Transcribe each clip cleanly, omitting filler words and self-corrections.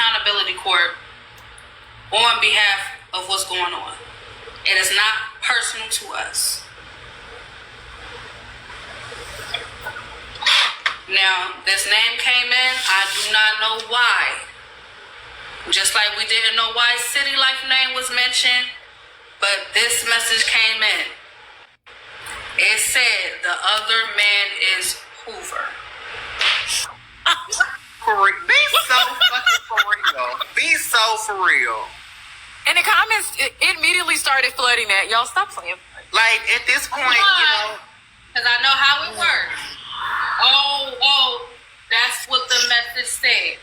accountability court on behalf of what's going on. It is not personal to us. Now, this name came in. I do not know why. Just like we didn't know why City Life name was mentioned, but this message came in. It said the other man is Hoover. Be so fucking for real. Be so for real. And the comments, it immediately started flooding that. Y'all stop playing. Like, at this point, you know. Because I know how it works. Oh, that's what the message said.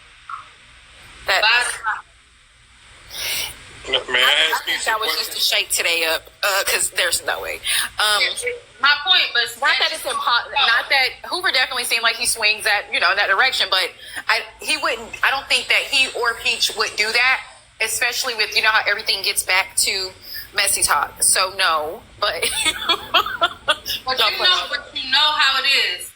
May I ask you that was just to shake today up, because there's no way. My point was not that it's impossible. Not that Hoover definitely seemed like he swings that in that direction, but he wouldn't. I don't think that he or Peach would do that, especially with how everything gets back to messy talk. So no, but but you know how it is.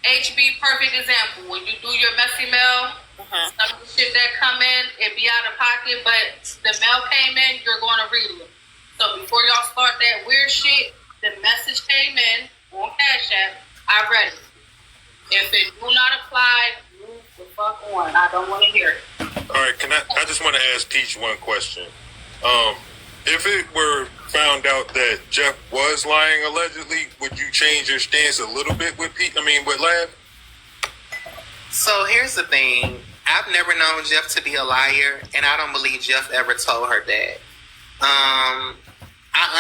HB, perfect example. When you do your messy mail, some of the shit that come in, it be out of pocket, but the mail came in, you're going to read it. So before y'all start that weird shit, the message came in on Cash App. I read it. If it do not apply, move the fuck on. I don't want to hear it. All right, I just want to ask Peach one question. If it were found out that Jeff was lying allegedly, would you change your stance a little bit with Lav? So here's the thing. I've never known Jeff to be a liar, and I don't believe Jeff ever told her that. I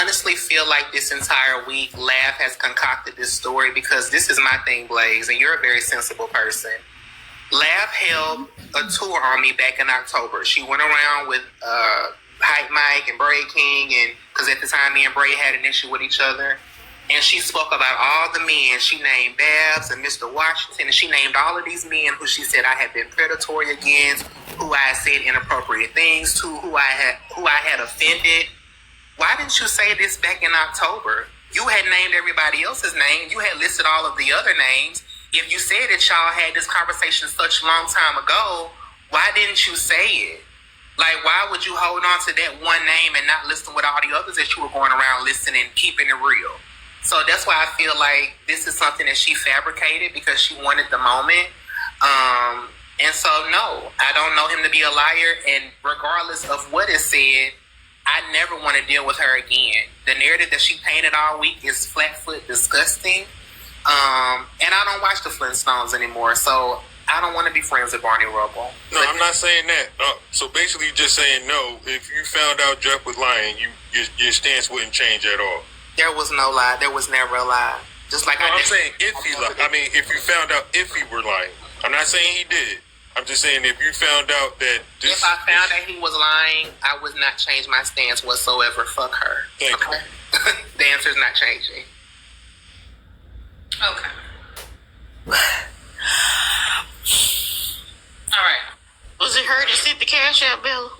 honestly feel like this entire week, Lav has concocted this story because this is my thing, Blaze, and you're a very sensible person. Lav held a tour on me back in October. She went around with Hype Mike and Bray King, and because at the time me and Bray had an issue with each other, and she spoke about all the men. She named Babs and Mr. Washington, and she named all of these men who she said I had been predatory against, who I had said inappropriate things to, who I had offended. Why didn't you say this back in October? You had named everybody else's name. You had listed all of the other names. If you said that y'all had this conversation such a long time ago, why didn't you say it? Like, why would you hold on to that one name and not listen with all the others that you were going around listening and keeping it real? So that's why I feel like this is something that she fabricated because she wanted the moment. And so, no, I don't know him to be a liar. And regardless of what is said, I never want to deal with her again. The narrative that she painted all week is flat-foot disgusting. And I don't watch the Flintstones anymore. So I don't want to be friends with Barney Rubble. No, I'm not saying that. So basically you're just saying no. If you found out Jeff was lying, your stance wouldn't change at all. There was no lie. There was never a lie. Just like I'm saying if he lied. If you found out if he were lying. I'm not saying he did. I'm just saying if you found out that if I found that he was lying, I would not change my stance whatsoever. Fuck her. Thank you. The answer's not changing. Okay. All right. Was it her that sent the Cash App bill?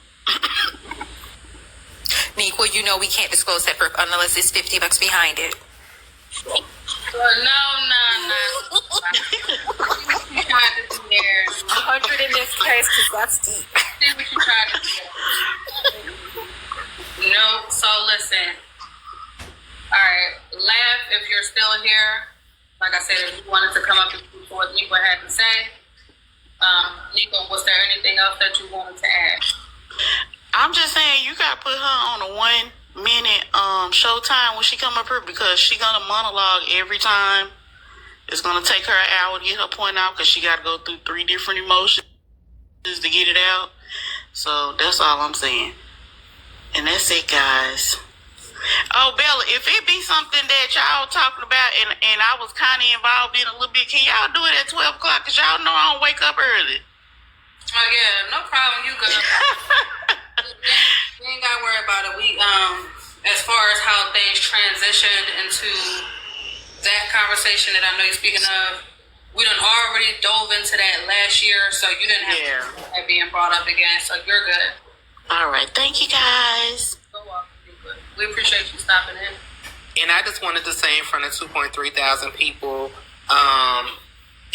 Nequa, we can't disclose that unless it's $50 behind it. No. You tried to do there. 100 in this case, because that's deep. See what you tried to do. No, so listen. All right, Lav, if you're still here, like I said, if you wanted to come up and see what Nequa had to say, Nequa, was there anything else that you wanted to add? I'm just saying you gotta put her on a 1 minute showtime when she come up here because she gonna monologue every time. It's gonna take her an hour to get her point out because she gotta go through 3 different emotions to get it out. So that's all I'm saying. And that's it, guys. Oh, Bella, if it be something that y'all talking about and I was kind of involved in a little bit, can y'all do it at 12 o'clock? Because y'all know I don't wake up early. Oh, yeah, no problem. You good. You ain't got to worry about it. We, as far as how things transitioned into that conversation that I know you're speaking of, we done already dove into that last year, so you didn't have that being brought up again, so you're good. All right. Thank you, guys. You're welcome. We appreciate you stopping in. And I just wanted to say in front of 2,300 people,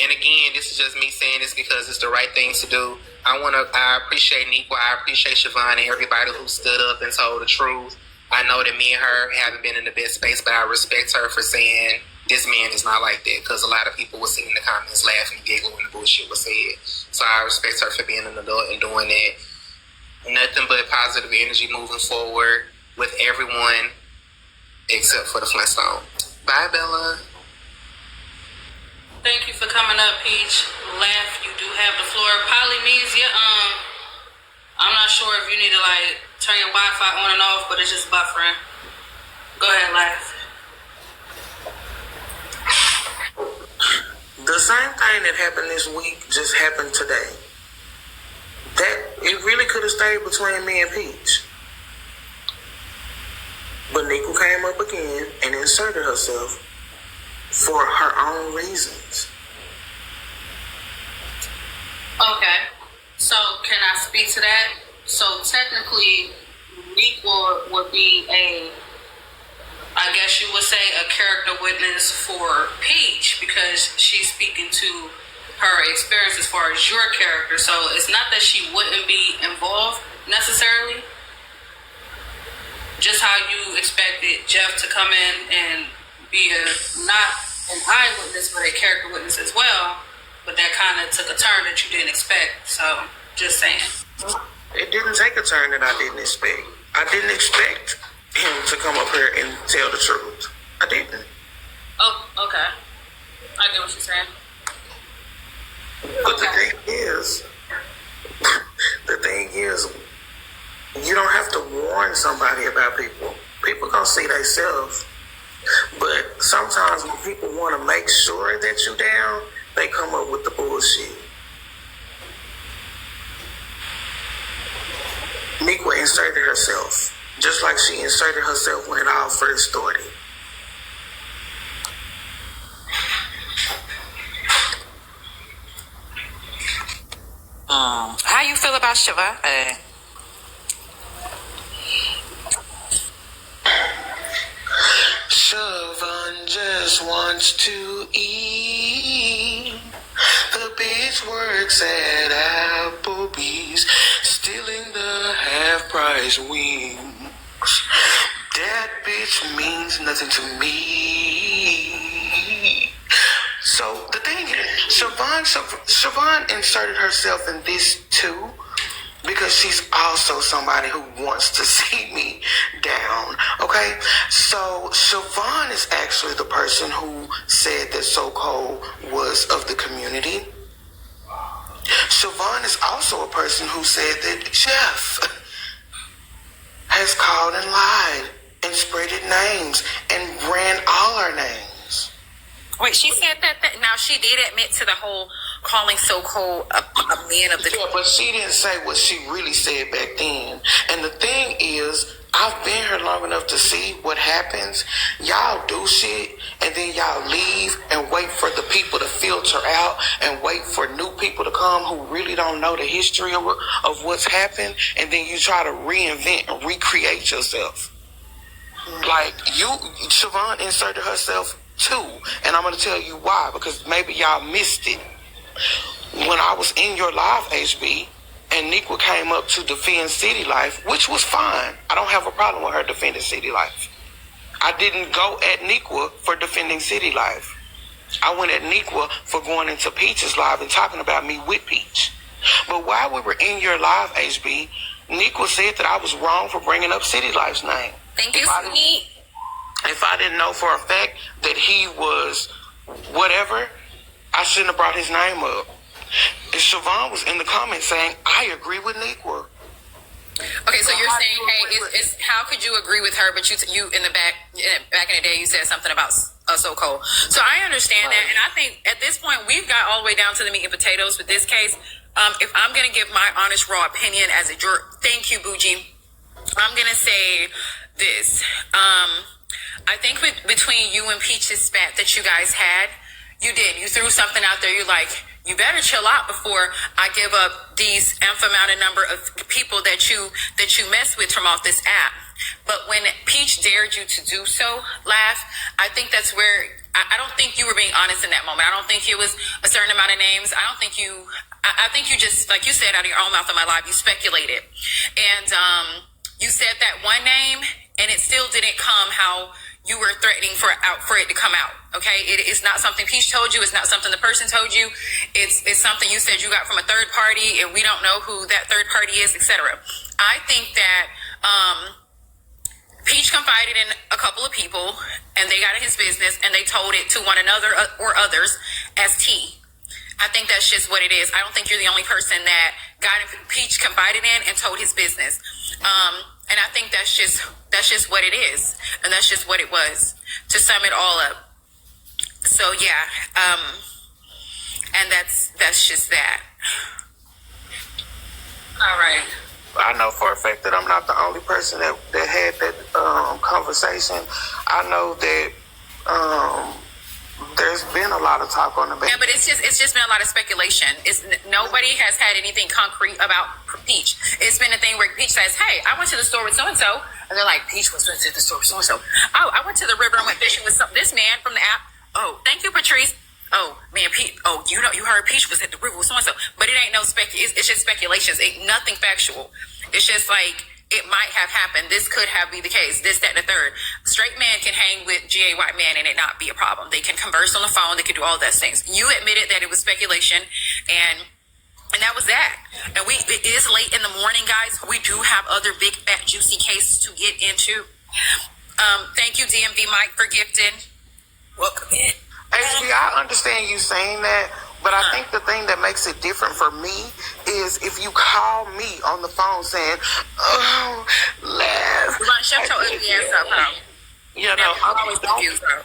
And again, this is just me saying this because it's the right thing to do. I appreciate Nequa. I appreciate Siobhan and everybody who stood up and told the truth. I know that me and her haven't been in the best space, but I respect her for saying this man is not like that, because a lot of people were sitting in the comments laughing and giggling when the bullshit was said. So I respect her for being an adult and doing that. Nothing but positive energy moving forward with everyone except for the Flintstone. Bye, Bella. Thank you for coming up, Peach. Laugh, you do have the floor. Polymesia, I'm not sure if you need to like turn your Wi-Fi on and off, but it's just buffering. Go ahead, Laugh. The same thing that happened this week just happened today. That it really could have stayed between me and Peach. But Nequa came up again and inserted herself for her own reasons. Okay. So can I speak to that? So technically, Nequa would be I guess you would say, a character witness for Peach, because she's speaking to her experience as far as your character. So it's not that she wouldn't be involved necessarily. Just how you expected Jeff to come in and be not an eyewitness, but a character witness as well. But that kind of took a turn that you didn't expect. So just saying. It didn't take a turn that I didn't expect. I didn't expect him to come up here and tell the truth. I didn't. Oh, okay. I get what you're saying. But the thing is, you don't have to warn somebody about people. People gonna see themselves. But sometimes when people want to make sure that you down, they come up with the bullshit. Nequa inserted herself, just like she inserted herself when it all first started. How you feel about Shiva? Siobhan just wants to eat. The bitch works at Applebee's, stealing the half-price wings. That bitch means nothing to me. So the thing is, Siobhan inserted herself in this too, because she's also somebody who wants to see me down. Okay, so Siobhan is actually the person who said that So Cold was of the community. Siobhan is also a person who said that Jeff has called and lied and spreaded names and ran all our names. Wait, she said that now she did admit to the whole calling So Cold a man of the... Yeah, but she didn't say what she really said back then. And the thing is, I've been here long enough to see what happens. Y'all do shit, and then y'all leave and wait for the people to filter out and wait for new people to come who really don't know the history of what's happened, and then you try to reinvent and recreate yourself. Like, Siobhan inserted herself too, and I'm going to tell you why, because maybe y'all missed it. When I was in your live, HB, and Nequa came up to defend City Life, which was fine. I don't have a problem with her defending City Life. I didn't go at Nequa for defending City Life. I went at Nequa for going into Peach's live and talking about me with Peach. But while we were in your live, HB, Nequa said that I was wrong for bringing up City Life's name. Thank you, sweet. If I didn't know for a fact that he was whatever, I shouldn't have brought his name up. And Siobhan was in the comments saying, I agree with Nequa. Okay, so you're saying, hey, it's how could you agree with her, but you in the back in the day, you said something about So Cold. So I understand that, and I think at this point, we've got all the way down to the meat and potatoes with this case. If I'm going to give my honest, raw opinion as a juror, thank you, Bougie. I'm going to say this. I think between you and Peach's spat that you guys had, you threw something out there. You're like, you better chill out before I give up these amount of number of people that you mess with from off this app. But when Peach dared you to do so, Laugh, I think that's where I don't think you were being honest in that moment. I don't think it was a certain amount of names. I think you just, like you said out of your own mouth on my live, you speculated. And you said that one name and it still didn't come how you were threatening for it to come out. Okay, it's not something Peach told you. It's not something the person told you. It's something you said you got from a third party, and we don't know who that third party is, etc. I think that Peach confided in a couple of people, and they got in his business, and they told it to one another or others as T. I think that's just what it is. I don't think you're the only person that Peach confided in and told his business. And I think that's just what it is, and that's just what it was. To sum it all up. So yeah, and that's just that. All right. I know for a fact that I'm not the only person that had that conversation. I know that there's been a lot of talk on the back. Yeah, but it's just been a lot of speculation. Nobody has had anything concrete about Peach. It's been a thing where Peach says, "Hey, I went to the store with so and so," and they're like, "Peach was at the store with so and so." "Oh, I went to the river and went fishing with this man from the app." "Oh, thank you, Patrice." "Oh man, Pete. Oh, you heard Peach was at the river with so and so." But it ain't no it's just speculations. Ain't nothing factual. It's just like, it might have happened. This could have been the case. This, that, and the third. Straight man can hang with GA white man and it not be a problem. They can converse on the phone. They can do all those things. You admitted that it was speculation, and that was that. And it is late in the morning, guys. We do have other big, fat, juicy cases to get into. Thank you, DMV Mike, for gifting. Welcome in. HB, I understand you saying that, but I think the thing that makes it different for me is if you call me on the phone saying, "Oh, Les." Ron, shut your ugly ass up, huh? You know, I'm always confused, bro.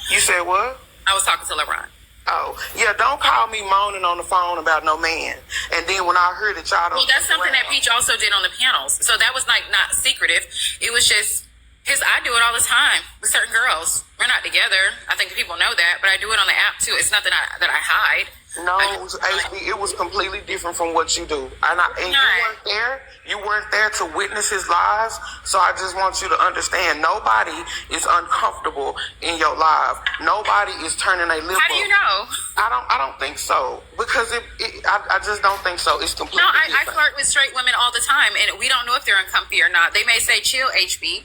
You said what? I was talking to LeBron. Oh, yeah, don't call me moaning on the phone about no man. And then when I heard that y'all don't... Well, that's something that Peach also did on the panels. So that was like not secretive. It was just I do it all the time with certain girls. We're not together. I think people know that, but I do it on the app too. It's nothing that I hide. No, HB, it was completely different from what you do. And you weren't there. You weren't there to witness his lives. So I just want you to understand, nobody is uncomfortable in your life. Nobody is turning a lip up. How do you know? I don't think so. Because I just don't think so. It's completely different. I different. flirt with straight women all the time, and we don't know if they're uncomfy or not. They may say chill, HB,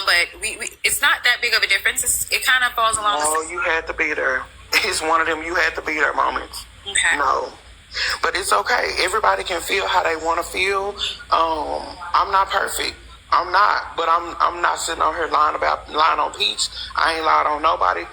but we it's not that big of a difference. It kind of falls along. Oh, you had to be there. It's one of them you had to be there moments. Okay. No. But it's okay. Everybody can feel how they want to feel. I'm not perfect. I'm not. But I'm not sitting on here lying on Peach. I ain't lied on nobody.